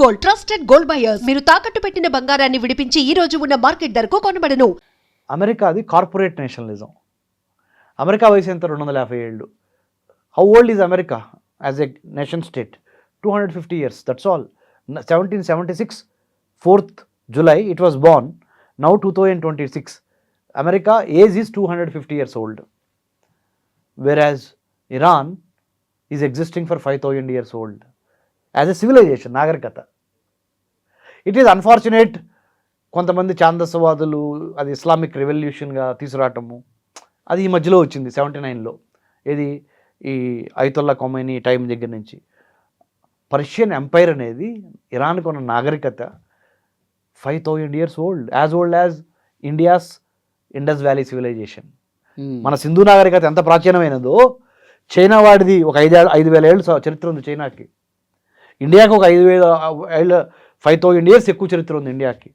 Gold, trusted gold buyers. మీరు తాకట్టు పెట్టిన బంగారాన్ని విడిపించి ఈ రోజు ఉన్న మార్కెట్ ధరకు కొనబడను. అమెరికాది కార్పొరేట్ నేషనలిజం. అమెరికా వయసు ఎంత? 250 ఏళ్ళు. How old is America as a nation state? 250 years, that's all. 1776 4th July it was born. Now 2026 America age is 250 years old, whereas Iran is existing for 5000 years old as a civilization, నాగరికత. It is unfortunate కొంతమంది ఛాందసవాదులు అది Islamic రెవల్యూషన్గా తీసుకురావటము, అది ఈ మధ్యలో వచ్చింది 79లో. ఇది ఈ Ayatollah Khomeini time దగ్గర నుంచి. పర్షియన్ ఎంపైర్ అనేది ఇరాన్కు ఉన్న నాగరికత 5000 years old, as old as India's Indus valley civilisation. మన సింధు నాగరికత ఎంత ప్రాచీనమైనదో చైనా వాడిది ఒక 5000 ఏళ్ళు చరిత్ర ఉంది చైనాకి. ఇండియాకి ఒక 5000 years ఎక్కువ చరిత్ర ఉంది ఇండియాకి.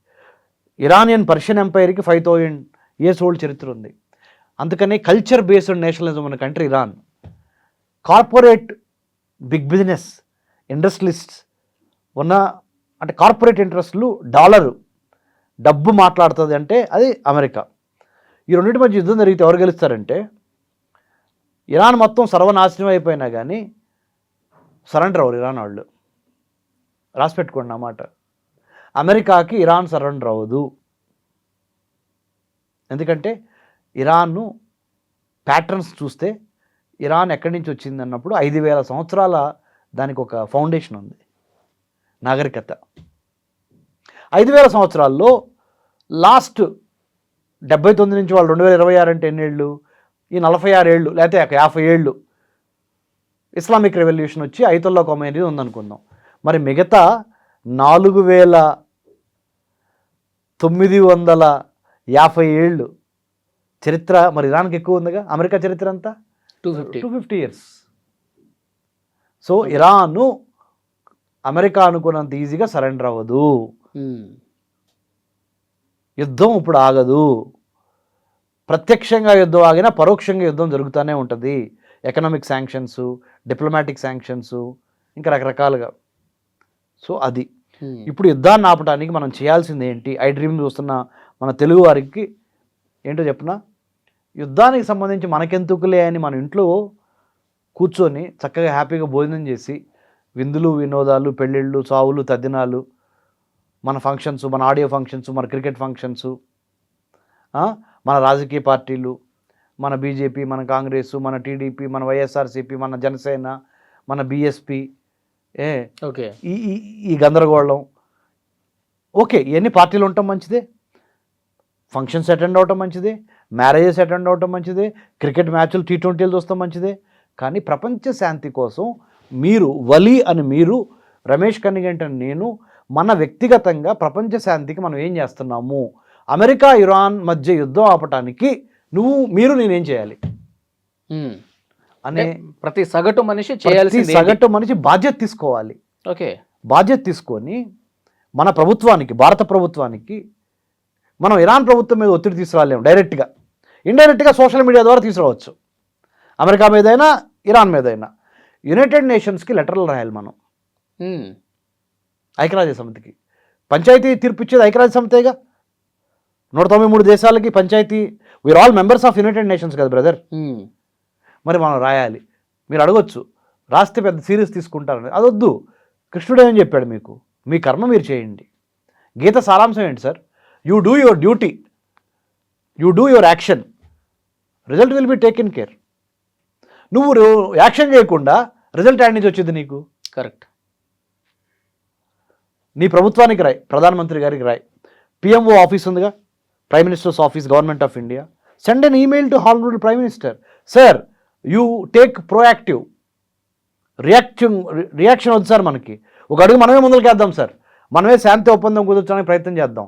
ఇరానియన్ పర్షియన్ ఎంపైర్కి 5000 years ఓల్డ్ చరిత్ర ఉంది. అందుకని కల్చర్ బేస్డ్ నేషనలిజం ఉన్న country Iran. Corporate big business industrialists ఉన్న అంటే కార్పొరేట్ ఇంట్రెస్ట్లు, డాలరు డబ్బు మాట్లాడుతుంది అంటే అది అమెరికా. ఈ రెండింటి మధ్య యుద్ధం జరిగితే ఎవరు గెలుస్తారంటే, ఇరాన్ మొత్తం సర్వనాశనం అయిపోయినా కానీ సరెండర్ అవ్వరు ఇరాన్ వాళ్ళు. రాసి పెట్టుకోండి అన్నమాట. అమెరికాకి ఇరాన్ సరెండర్ అవ్వదు. ఎందుకంటే ఇరాన్ను ప్యాటర్న్స్ చూస్తే ఇరాన్ ఎక్కడి నుంచి వచ్చింది అన్నప్పుడు 5000 సంవత్సరాల దానికి ఒక ఫౌండేషన్ ఉంది, నాగరికత. 5000 సంవత్సరాల్లో లాస్ట్ 79 నుంచి వాళ్ళు 2026 అంటే ఎన్నేళ్ళు? ఈ 46 ఏళ్ళు లేకపోతే 50 ఏళ్ళు ఇస్లామిక్ రెవల్యూషన్ వచ్చి అయతుల్లా ఖొమైనీ ఉందనుకుందాం. మరి మిగతా 4950 ఏళ్ళు చరిత్ర మరి ఇరాన్కి ఎక్కువ ఉందిగా. అమెరికా చరిత్ర అంతా 250 years. సో ఇరాను అమెరికా అనుకున్నంత ఈజీగా సరెండర్ అవ్వదు. యుద్ధం ఇప్పుడు ఆగదు. ప్రత్యక్షంగా యుద్ధం ఆగినా పరోక్షంగా యుద్ధం జరుగుతూనే ఉంటుంది. ఎకనామిక్ శాంక్షన్స్, డిప్లొమాటిక్ శాంక్షన్స్, ఇంకా రకరకాలుగా. సో అది ఇప్పుడు యుద్ధాన్ని ఆపడానికి మనం చేయాల్సింది ఏంటి? ఐ డ్రీమ్ చూస్తున్న మన తెలుగు వారికి ఏంటో చెప్పిన, యుద్ధానికి సంబంధించి మనకెందుకులే అని మన ఇంట్లో కూర్చొని చక్కగా హ్యాపీగా భోజనం చేసి విందులు, వినోదాలు, పెళ్ళిళ్ళు, చావులు, తద్దినాలు, మన ఫంక్షన్స్, మన ఆడియో ఫంక్షన్స్, మన క్రికెట్ ఫంక్షన్స్, మన రాజకీయ పార్టీలు, మన బీజేపీ, మన కాంగ్రెస్, మన టీడీపీ, మన వైఎస్ఆర్సీపీ, మన జనసేన, మన బీఎస్పీ, ఓకే ఈ గందరగోళం. ఓకే, ఇవన్నీ పార్టీలు ఉండటం మంచిదే, ఫంక్షన్స్ అటెండ్ అవటం మంచిదే, మ్యారేజెస్ అటెండ్ అవటం మంచిదే, క్రికెట్ మ్యాచ్లు T20లు చూస్తాం మంచిదే. కానీ ప్రపంచ శాంతి కోసం మీరు వలి అని మీరు, రమేష్ కన్నిగంటి అని నేను, మన వ్యక్తిగతంగా ప్రపంచ శాంతికి మనం ఏం చేస్తున్నాము? అమెరికా ఇరాన్ మధ్య యుద్ధం ఆపటానికి మీరు నేనేం చేయాలి అనే ప్రతి సగటు మనిషి చేయాల్సి, సగటు మనిషి బాధ్యత తీసుకోవాలి. ఓకే, బాధ్యత తీసుకొని మన ప్రభుత్వానికి, భారత ప్రభుత్వానికి మనం ఇరాన్ ప్రభుత్వం మీద ఒత్తిడి తీసుకురాలేము డైరెక్ట్గా. ఇండైరెక్ట్గా సోషల్ మీడియా ద్వారా తీసుకురావచ్చు. అమెరికా మీదైనా ఇరాన్ మీదైనా యునైటెడ్ నేషన్స్కి లెటర్లు రాయాలి మనం, ఐక్యరాజ్య సమితికి. పంచాయతీ తీర్పు ఇచ్చేది ఐక్యరాజ్య సమితేగా. 193 దేశాలకి panchayat. We're all members of united nations కదా బ్రదర్. మరి మనం రాయాలి. మీరు అడగొచ్చు, రాస్తే పెద్ద సీరియస్ తీసుకుంటారని. అదొద్దు. కృష్ణుడు ఏమని చెప్పాడు? మీకు మీ కర్మ మీరు చేయండి. గీత సారాంశం ఏంటి sir? You do your duty, you do your action, result will be taken care. నువ్వు యాక్షన్ చేయకుండా రిజల్ట్ యాడ్ నుంచి వచ్చింది నీకు. కరెక్ట్. నీ ప్రభుత్వానికి రాయి, ప్రధానమంత్రి గారికి రాయి. పిఎంఓ ఆఫీస్ ఉందిగా, prime ministers office, government of India. Send an email to honourable prime minister. Sir, you take proactive reaction వద్దు సార్. మనకి ఒక అడుగు మనమే ముందుకెళ్దాం సార్. మనమే శాంతి ఒప్పందం కుదర్చడానికి ప్రయత్నం చేద్దాం.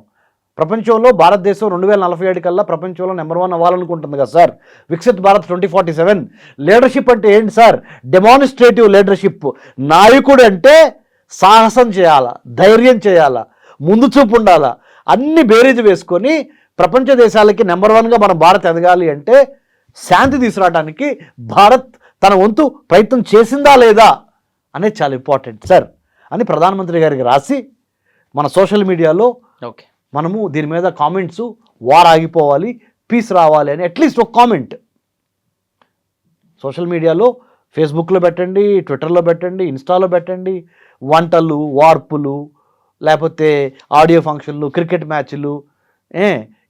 ప్రపంచంలో భారతదేశం 2047 కల్లా ప్రపంచంలో నెంబర్ 1 అవ్వాలనుకుంటుంది కదా సార్. వికసిత్ భారత్ 2047. లీడర్షిప్ అంటే ఏంటి సార్? Demonstrative leadership. నాయకుడు అంటే సాహసం చేయాలా, ధైర్యం చేయాలా, ముందు చూపు ఉండాలా, అన్ని బేరీజు వేసుకొని ప్రపంచ దేశాలకి నెంబర్ 1గా మన భారత్ ఎదగాలి అంటే శాంతి తీసుకురావడానికి భారత్ తన వంతు ప్రయత్నం చేసిందా లేదా అనేది చాలా ఇంపార్టెంట్ సార్. అని ప్రధానమంత్రి గారికి రాసి మన సోషల్ మీడియాలో ఓకే. మనము దీని మీద కామెంట్స్ వార్ ఆగిపోవాలి, పీస్ రావాలి అని అట్లీస్ట్ ఒక కామెంట్ సోషల్ మీడియాలో, ఫేస్బుక్లో పెట్టండి, ట్విట్టర్లో పెట్టండి, ఇన్స్టాలో పెట్టండి. వంటలు, వార్పులు, లేకపోతే ఆడియో ఫంక్షన్లు, క్రికెట్ మ్యాచ్లు,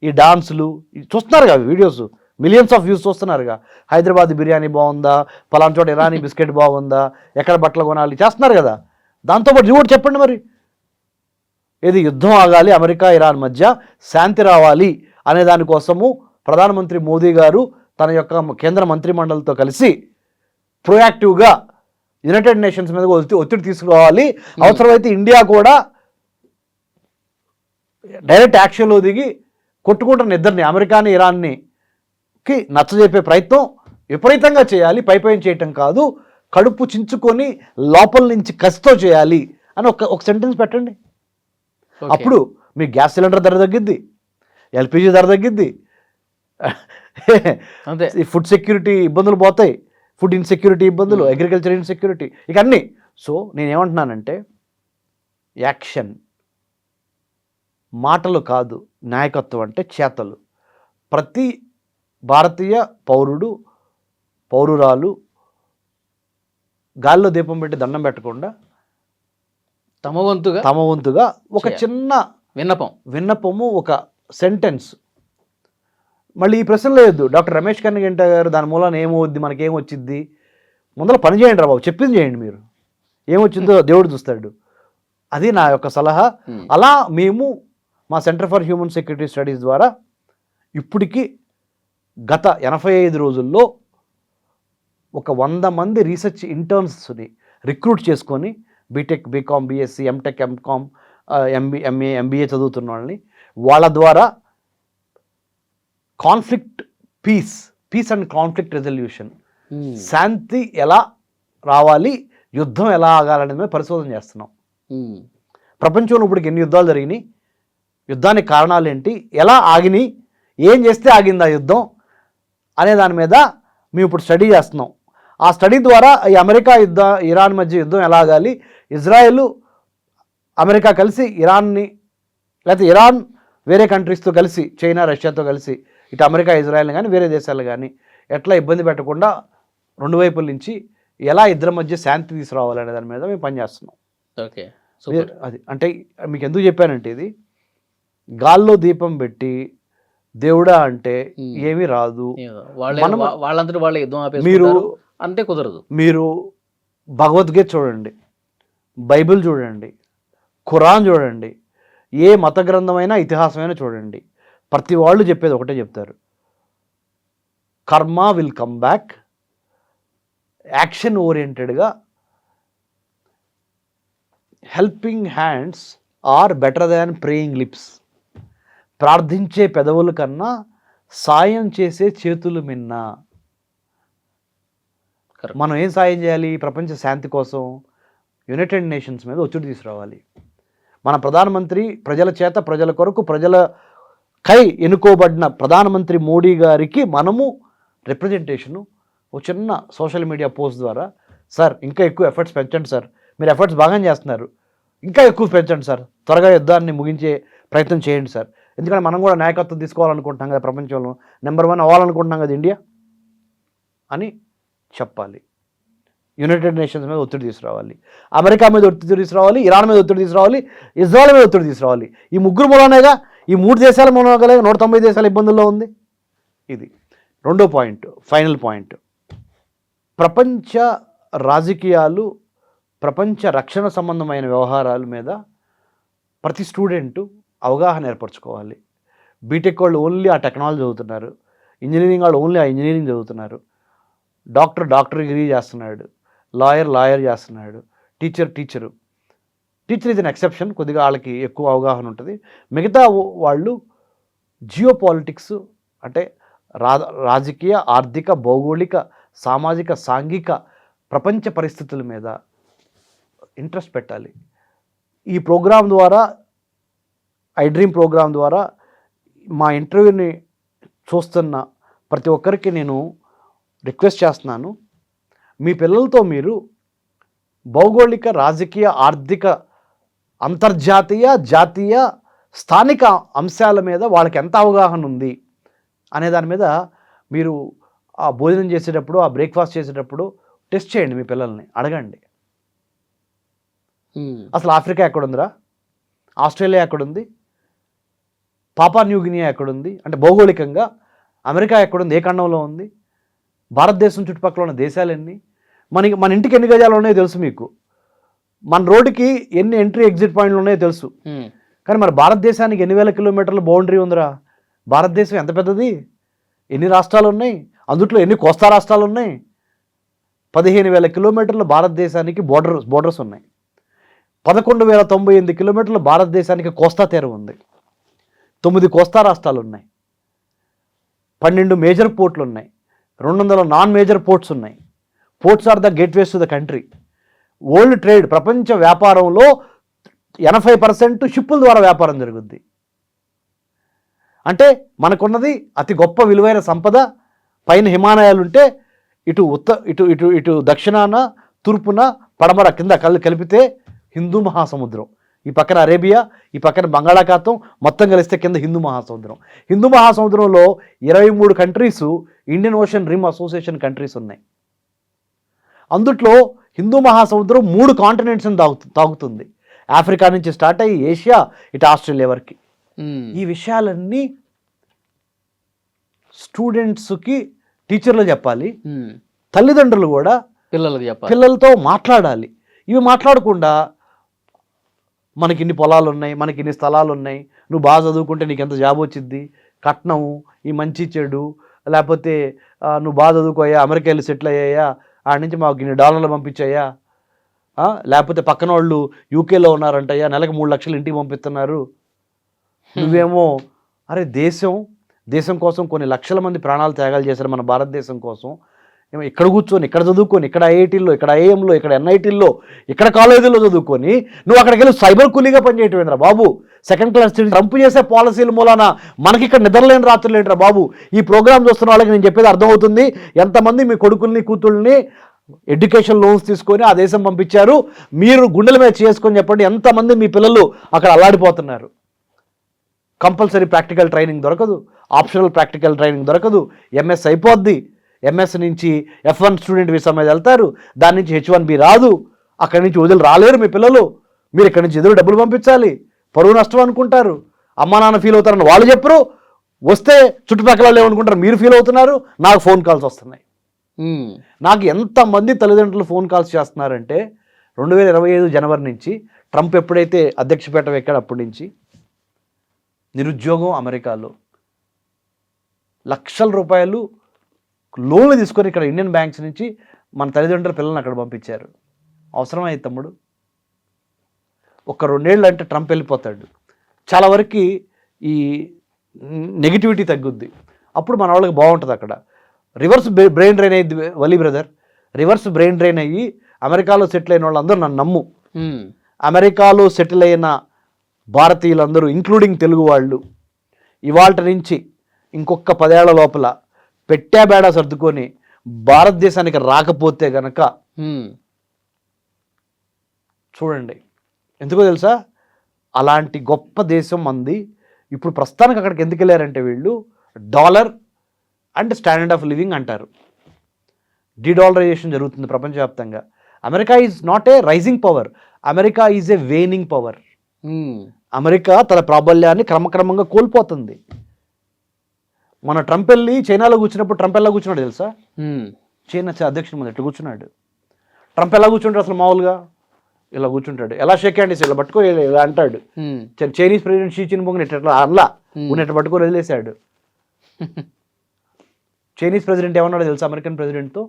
ఈ డాన్సులు చూస్తున్నారుగా వీడియోస్, మిలియన్స్ ఆఫ్ వ్యూస్ చూస్తున్నారుగా. హైదరాబాద్ బిర్యానీ బాగుందా, పలానా చోట ఇరానీ బిస్కెట్ బాగుందా, ఎక్కడ బట్టలు కొనాలి చేస్తున్నారు కదా. దాంతోపాటు ఇది కూడా చెప్పండి మరి, ఏది యుద్ధం ఆగాలి, అమెరికా ఇరాన్ మధ్య శాంతి రావాలి అనే దానికోసము ప్రధానమంత్రి మోదీ గారు తన యొక్క కేంద్ర మంత్రిమండలితో కలిసి ప్రొయాక్టివ్గా యునైటెడ్ నేషన్స్ మీద ఒత్తిడి తీసుకురావాలి. అవసరమైతే ఇండియా కూడా డైరెక్ట్ యాక్షన్లో దిగి కొట్టుకుంటున్న ఇద్దరిని, అమెరికాని ఇరాన్కి నచ్చజెప్పే ప్రయత్నం విపరీతంగా చేయాలి. పైపైన చేయటం కాదు, కడుపు చించుకొని లోపల నుంచి కసితో చేయాలి అని ఒక సెంటెన్స్ పెట్టండి. అప్పుడు మీ గ్యాస్ సిలిండర్ ధర తగ్గిద్ది, ఎల్పిజి ధర తగ్గిద్ది, అంతే, ఫుడ్ సెక్యూరిటీ ఇబ్బందులు పోతాయి, ఫుడ్ ఇన్సెక్యూరిటీ ఇబ్బందులు, అగ్రికల్చర్ ఇన్సెక్యూరిటీ, ఇక అన్నీ. సో నేనేమంటున్నానంటే యాక్షన్, మాటలు కాదు నాయకత్వం అంటే చేతలు. ప్రతి భారతీయ పౌరురాలు గాల్లో దీపం పెట్టి దండం పెట్టకుండా తమ వంతుగా ఒక చిన్న విన్నపము, ఒక సెంటెన్స్. మళ్ళీ ఈ ప్రశ్న లేదు డాక్టర్ రమేష్ కన్నిగంట గారు దాని మూలాన ఏమవుద్ది, మనకేమొచ్చిద్ది, ముందర పని చేయండి రా బాబు, చెప్పింది చేయండి. మీరు ఏమొచ్చిందో దేవుడు చూస్తాడు. అది నా యొక్క సలహా. అలా మేము మా center for human security studies ద్వారా ఇప్పటికి గత 85 రోజుల్లో ఒక 100 మంది రీసెర్చ్ ఇంటర్న్స్ని రిక్రూట్ చేసుకొని, BTech, BCom, BSc, MTech, MCom, MA, MBA చదువుతున్న వాళ్ళని, వాళ్ళ ద్వారా conflict peace and conflict resolution, శాంతి ఎలా రావాలి, యుద్ధం ఎలా ఆగాలనేది మీద పరిశోధన చేస్తున్నాం. ప్రపంచంలో ఇప్పటికి ఎన్ని యుద్ధాలు జరిగినాయి, యుద్ధానికి కారణాలు ఏంటి, ఎలా ఆగినాయి, ఏం చేస్తే ఆగింది ఆ యుద్ధం అనే దాని మీద మేము ఇప్పుడు స్టడీ చేస్తున్నాం. ఆ స్టడీ ద్వారా ఈ అమెరికా ఇరాన్ మధ్య యుద్ధం ఎలా ఆగాలి, ఇజ్రాయెల్ అమెరికా కలిసి ఇరాన్ని, లేకపోతే ఇరాన్ వేరే కంట్రీస్తో కలిసి, చైనా, రష్యాతో కలిసి, ఇటు అమెరికా, ఇజ్రాయెల్ని కానీ వేరే దేశాలు కానీ ఎట్లా ఇబ్బంది పెట్టకుండా రెండు వైపుల నుంచి ఎలా ఇద్దరి మధ్య శాంతి తీసుకురావాలనే దాని మీద మేము పనిచేస్తున్నాం. ఓకే, అది అంటే మీకు ఎందుకు చెప్పానంటే, ఇది గాల్లో దీపం పెట్టి దేవుడా అంటే ఏమీ రాదు. వాళ్ళందరూ వాళ్ళ యుద్ధం మీరు అంటే కుదరదు. మీరు భగవద్గీత చూడండి, బైబిల్ చూడండి, ఖురాన్ చూడండి, ఏ మత గ్రంథమైనా ఇతిహాసమైనా చూడండి, ప్రతి వాళ్ళు చెప్పేది ఒకటే చెప్తారు, karma will come back, action ఓరియంటెడ్గా helping hands are better than praying lips. ప్రార్థించే పెదవుల కన్నా సాయం చేసే చేతులు మిన్నా. మనం ఏం సాయం చేయాలి ప్రపంచ శాంతి కోసం? యునైటెడ్ నేషన్స్ మీద ఒత్తిడి తీసుకురావాలి. మన ప్రధానమంత్రి ప్రజల చేత, ప్రజల కొరకు, ప్రజల కై ఎన్నుకోబడిన ప్రధానమంత్రి మోడీ గారికి మనము రిప్రజెంటేషను ఒక చిన్న సోషల్ మీడియా పోస్ట్ ద్వారా, సార్ ఇంకా ఎక్కువ ఎఫర్ట్స్ పెంచండి సార్, మీరు ఎఫర్ట్స్ బాగానే చేస్తున్నారు, ఇంకా ఎక్కువ పెంచండి సార్, త్వరగా యుద్ధాన్ని ముగించే ప్రయత్నం చేయండి సార్. ఎందుకంటే మనం కూడా నాయకత్వం తీసుకోవాలనుకుంటున్నాం కదా, ప్రపంచంలో నెంబర్ 1 అవ్వాలనుకుంటున్నాం కదా ఇండియా అని చెప్పాలి. యునైటెడ్ నేషన్స్ మీద ఒత్తిడి తీసుకురావాలి, అమెరికా మీద ఒత్తిడి తీసుకురావాలి, ఇరాన్ మీద ఒత్తిడి తీసుకురావాలి, ఇజ్రాయెల్ మీద ఒత్తిడి తీసుకురావాలి. ఈ ముగ్గురు మూలనేగా, ఈ 3 దేశాల మూలనగా 190 దేశాల ఇబ్బందుల్లో ఉంది. ఇది రెండో పాయింట్, ఫైనల్ పాయింట్. ప్రపంచ రాజకీయాలు, ప్రపంచ రక్షణ సంబంధమైన వ్యవహారాల మీద ప్రతి స్టూడెంటు అవగాహన ఏర్పరచుకోవాలి. బీటెక్ వాళ్ళు ఓన్లీ ఆ టెక్నాలజీ చదువుతున్నారు, ఇంజనీరింగ్ వాళ్ళు ఓన్లీ ఆ ఇంజనీరింగ్ చదువుతున్నారు, డాక్టర్ డిగ్రీ చేస్తున్నాడు, లాయర్ చేస్తున్నాడు, టీచర్ ఈజ్ అన్ ఎక్సెప్షన్, కొద్దిగా వాళ్ళకి ఎక్కువ అవగాహన ఉంటుంది. మిగతా వాళ్ళు జియో పాలిటిక్స్ అంటే రాజకీయ, ఆర్థిక, భౌగోళిక, సామాజిక, సాంఘిక ప్రపంచ పరిస్థితుల మీద ఇంట్రెస్ట్ పెట్టాలి. ఈ ప్రోగ్రాం ద్వారా, ఐ డ్రీమ్ ప్రోగ్రాం ద్వారా మా ఇంటర్వ్యూని చూస్తున్న ప్రతి ఒక్కరికి నేను రిక్వెస్ట్ చేస్తున్నాను, మీ పిల్లలతో మీరు భౌగోళిక, రాజకీయ, ఆర్థిక, అంతర్జాతీయ, జాతీయ, స్థానిక అంశాల మీద వాళ్ళకి ఎంత అవగాహన ఉంది అనే దాని మీద మీరు ఆ భోజనం చేసేటప్పుడు, ఆ బ్రేక్ఫాస్ట్ చేసేటప్పుడు టెస్ట్ చేయండి. మీ పిల్లల్ని అడగండి, అసలు ఆఫ్రికా ఎక్కడుందిరా, ఆస్ట్రేలియా ఎక్కడుంది, పాపా న్యూగినియా ఎక్కడుంది, అంటే భౌగోళికంగా అమెరికా ఎక్కడుంది, ఏ ఖండంలో ఉంది, భారతదేశం చుట్టుపక్కల ఉన్న దేశాలు ఎన్ని, మన ఇంటికి ఎన్ని గజాలు ఉన్నాయో తెలుసు మీకు, మన రోడ్డుకి ఎన్ని ఎంట్రీ ఎగ్జిట్ పాయింట్లు ఉన్నాయో తెలుసు. కానీ మరి భారతదేశానికి ఎన్ని వేల కిలోమీటర్ల బౌండరీ ఉందిరా, భారతదేశం ఎంత పెద్దది, ఎన్ని రాష్ట్రాలు ఉన్నాయి, అందుట్లో ఎన్ని కోస్తా రాష్ట్రాలు ఉన్నాయి, 15,000 కిలోమీటర్ల భారతదేశానికి బోర్డర్స్ ఉన్నాయి, 11,098 కిలోమీటర్ల భారతదేశానికి కోస్తా తీరం ఉంది, 9 కోస్తా రాష్ట్రాలు ఉన్నాయి, 12 మేజర్ పోర్ట్లు ఉన్నాయి, 200 నాన్ మేజర్ పోర్ట్స్ ఉన్నాయి. Ports are the gateways to the country. World trade, ప్రపంచ వ్యాపారంలో 80% షిప్పుల ద్వారా వ్యాపారం జరుగుద్ది. అంటే మనకున్నది అతి గొప్ప విలువైన సంపద. పైన హిమాలయాలు ఉంటే ఇటు ఇటు దక్షిణాన, తూర్పున, పడమర, కింద కలిపితే హిందూ మహాసముద్రం, ఈ పక్కన అరేబియా, ఈ పక్కన బంగాళాఖాతం, మొత్తం కలిస్తే కింద హిందూ మహాసముద్రం. హిందూ మహాసముద్రంలో 23 countries Indian ocean rim association countries ఉన్నాయి. అందుట్లో హిందూ మహాసముద్రం 3 కాంటినెంట్స్ని తాగుతుంది. ఆఫ్రికా నుంచి స్టార్ట్ అయ్యి ఏషియా, ఇటు ఆస్ట్రేలియా వరకు. ఈ విషయాలన్నీ స్టూడెంట్స్కి టీచర్లు చెప్పాలి, తల్లిదండ్రులు కూడా పిల్లలతో మాట్లాడాలి. ఇవి మాట్లాడకుండా మనకి ఇన్ని పొలాలు ఉన్నాయి, మనకి ఇన్ని స్థలాలు ఉన్నాయి, నువ్వు బాగా చదువుకుంటే నీకు ఎంత జాబ్ వచ్చింది, కట్నం, ఈ మంచి చెడు, లేకపోతే నువ్వు బాగా చదువుకోయా, అమెరికా వెళ్ళి సెటిల్ అయ్యాయా, ఆడ నుంచి మాకు ఇన్ని డాలర్లు పంపించాయా, లేకపోతే పక్కన వాళ్ళు యూకేలో ఉన్నారంటయ్యా, నెలకు 3 లక్షలు ఇంటికి పంపిస్తున్నారు, నువ్వేమో అరే దేశం కోసం కొన్ని లక్షల మంది ప్రాణాలు త్యాగాలు చేశారు మన భారతదేశం కోసం, ఏమో ఇక్కడ కూర్చొని, ఇక్కడ చదువుకొని, ఇక్కడ ఐఐటీల్లో, ఇక్కడ ఐఐఎంలో, ఇక్కడ ఎన్ఐటీల్లో, ఇక్కడ కాలేజీల్లో చదువుకొని నువ్వు అక్కడికి వెళ్ళి సైబర్ కూలీగా పనిచేయటమేంద్రా బాబు. సెకండ్ క్లాస్ ట్రంప్ చేసే పాలసీల మూలాన మనకి ఇక్కడ నిద్రలేని రాత్రులు ఏంట్రా బాబు. ఈ ప్రోగ్రామ్ చూస్తున్న వాళ్ళకి నేను చెప్పేది అర్థమవుతుంది. ఎంతమంది మీ కొడుకుల్ని, కూతుళ్ళని ఎడ్యుకేషన్ లోన్స్ తీసుకొని ఆ దేశం పంపించారు, మీరు గుండెల మీద చేసుకొని చెప్పండి ఎంతమంది మీ పిల్లలు అక్కడ అల్లాడిపోతున్నారు. కంపల్సరీ ప్రాక్టికల్ ట్రైనింగ్ దొరకదు, ఆప్షనల్ ప్రాక్టికల్ ట్రైనింగ్ దొరకదు. ఎంఎస్ అయిపోద్ది, ఎంఎస్ నుంచి F1 స్టూడెంట్ వీసా మీద వెళ్తారు, దాని నుంచి H1B రాదు, అక్కడి నుంచి వదిలి రాలేరు మీ పిల్లలు, మీరు ఇక్కడి నుంచి ఎదురు డబ్బులు పంపించాలి, పరువు నష్టం అనుకుంటారు, అమ్మా నాన్న ఫీల్ అవుతారని వాళ్ళు చెప్పరు, వస్తే చుట్టుపక్కల వాళ్ళు ఏమనుకుంటారు, మీరు ఫీల్ అవుతున్నారు. నాకు ఫోన్ కాల్స్ వస్తున్నాయి. నాకు ఎంతమంది తల్లిదండ్రులు ఫోన్ కాల్స్ చేస్తున్నారంటే 2025 జనవరి నుంచి ట్రంప్ ఎప్పుడైతే అధ్యక్ష పీఠం ఎక్కాడు అప్పటి నుంచి నిరుద్యోగం అమెరికాలో లక్షల రూపాయలు లోన్లు తీసుకొని ఇక్కడ ఇండియన్ బ్యాంక్స్ నుంచి మన తల్లిదండ్రుల పిల్లల్ని అక్కడ పంపించారు. అవసరమైంది తమ్ముడు. ఒక 2 ఏళ్ళు అంటే ట్రంప్ వెళ్ళిపోతాడు, చాలా వరకు ఈ నెగిటివిటీ తగ్గుద్ది, అప్పుడు మన వాళ్ళకి బాగుంటుంది. అక్కడ రివర్స్ బ్రెయిన్ డ్రైన్ అయ్యింది వలీ బ్రదర్, రివర్స్ బ్రెయిన్ డ్రైన్ అయ్యి అమెరికాలో సెటిల్ అయిన వాళ్ళందరూ నన్ను నమ్ము, అమెరికాలో సెటిల్ అయిన భారతీయులందరూ ఇంక్లూడింగ్ తెలుగు వాళ్ళు ఇవాళ నుంచి ఇంకొక 10 ఏళ్ల లోపల పెట్టాబేడా సర్దుకొని భారతదేశానికి రాకపోతే గనక చూడండి. ఎందుకో తెలుసా, అలాంటి గొప్ప దేశం మంది ఇప్పుడు ప్రస్తుతానికి అక్కడికి ఎందుకు వెళ్ళారంటే వీళ్ళు dollar and standard of living అంటారు. డీడాలరైజేషన్ జరుగుతుంది ప్రపంచవ్యాప్తంగా. America is not a rising power, America is a waning power. America తన ప్రాబల్యాన్ని క్రమక్రమంగా కోల్పోతుంది. మన ట్రంప్ వెళ్ళి చైనాలో కూర్చున్నప్పుడు ట్రంప్ ఎలా కూర్చున్నాడు తెలుసా, చైనా అధ్యక్షుడి ముందు ఎట్లా కూర్చున్నాడు. ట్రంప్ ఎలా కూర్చుంటాడు అసలు, మామూలుగా ఇలా కూర్చుంటాడు, ఎలా షేక్ హ్యాండ్ ఇలా పట్టుకో ఇలా అంటాడు. చైనీస్ ప్రెసిడెంట్ షీ జిన్పింగ్ ఎట్లా అల్లా ఉన్నట్టు పట్టుకొని వదిలేశాడు. చైనీస్ ప్రెసిడెంట్ ఏమన్నాడో తెలుసా అమెరికన్ ప్రెసిడెంట్తో,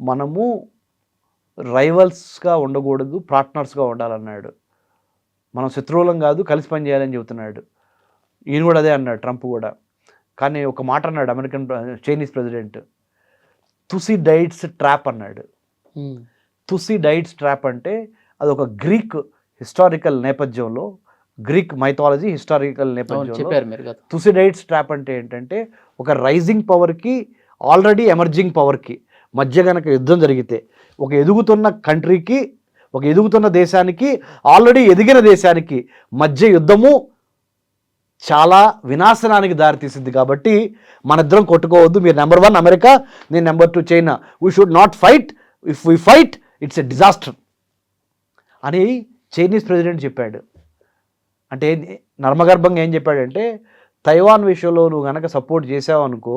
మనము రైవల్స్గా ఉండకూడదు, పార్ట్నర్స్గా ఉండాలన్నాడు. మనం శత్రువులం కాదు, కలిసి పని చేయాలని చెబుతున్నాడు. ఈయన కూడా అదే అన్నాడు, ట్రంప్ కూడా. కానీ ఒక మాట అన్నాడు చైనీస్ ప్రెసిడెంట్, తుసిడైట్స్ ట్రాప్ అన్నాడు. తుసిడైట్స్ ట్రాప్ అంటే అది ఒక గ్రీక్ హిస్టారికల్ నేపథ్యంలో, గ్రీక్ మైథాలజీ హిస్టారికల్ నేపథ్యంలో తుసిడైట్స్ ట్రాప్ అంటే ఏంటంటే ఒక రైజింగ్ పవర్కి ఆల్రెడీ ఎమర్జింగ్ పవర్కి మధ్య కనుక యుద్ధం జరిగితే, ఒక ఎదుగుతున్న కంట్రీకి, ఒక ఎదుగుతున్న దేశానికి, ఆల్రెడీ ఎదిగిన దేశానికి మధ్య యుద్ధము చాలా వినాశనానికి దారితీసింది. కాబట్టి మన ఇద్దరం కొట్టుకోవద్దు. మీరు నెంబర్ 1 అమెరికా, నేను number 2 China. We should not fight. If we fight it's a disaster అని చైనీస్ ప్రెసిడెంట్ చెప్పాడు. అంటే నర్మగర్భంగా ఏం చెప్పాడంటే, తైవాన్ విషయంలో నువ్వు కనుక సపోర్ట్ చేసావు అనుకో,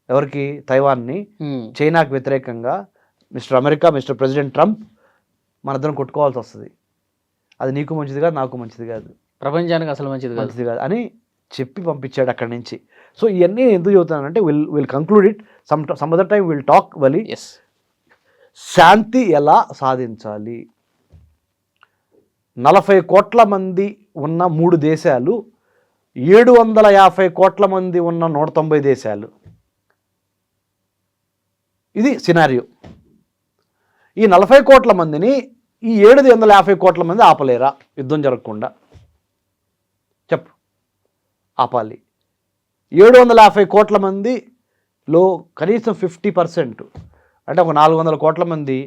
ఎవరికి, తైవాన్ని, చైనాకు వ్యతిరేకంగా, mister America, mister president Trump, మనిద్దరం కొట్టుకోవాల్సి వస్తుంది. అది నీకు మంచిది కాదు, నాకు మంచిది కాదు, ప్రపంచానికి అసలు మంచిది కాదు అని చెప్పి పంపించాడు అక్కడి నుంచి. సో ఇవన్నీ ఎందుకు చెబుతానంటే, will conclude it some other time will talk. వలి శాంతి ఎలా సాధించాలి? 40 కోట్ల మంది ఉన్న 3 దేశాలు, 750 కోట్ల మంది ఉన్న 190 దేశాలు. ఇది సినారియో. ఈ 40 కోట్ల మందిని ఈ 750 కోట్ల మంది ఆపలేరా యుద్ధం జరగకుండా? చెప్పు. ఆపాలి. 750 కోట్ల మందిలో కనీసం 50%, అంటే ఒక 400 కోట్ల మంది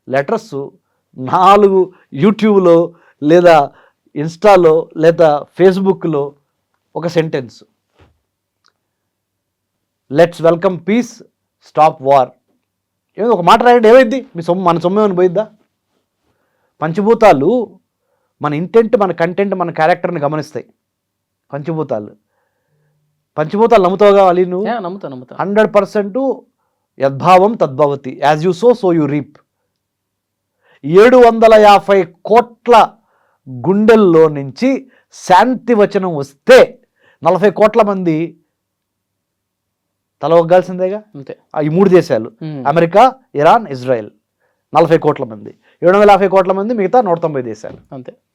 లెటర్స్ 4 యూట్యూబ్లో లేదా ఇన్స్టాలో లేదా ఫేస్బుక్లో ఒక sentence, let's welcome peace, stop war. ఏదో ఒక మాట రాయండి, ఏమైంది? మన సొమ్ము ఏమైనా పోయిద్దా? పంచభూతాలు మన ఇంటెంట్, మన కంటెంట్, మన క్యారెక్టర్ని గమనిస్తాయి. పంచభూతాలు నమ్ముతావుగా వాళ్ళు? నువ్వు నమ్ముతా 100% యద్భావం తద్భవతి, as you sow you reap. 750 కోట్ల గుండెల్లో నుంచి శాంతి వచనం వస్తే 40 కోట్ల మంది తల ఒగ్గాల్సిందేగా. అంతే. ఈ 3 దేశాలు, అమెరికా, ఇరాన్, ఇజ్రాయెల్, 40 కోట్ల మంది, 750 కోట్ల మంది, మిగతా 190 దేశాలు. అంతే.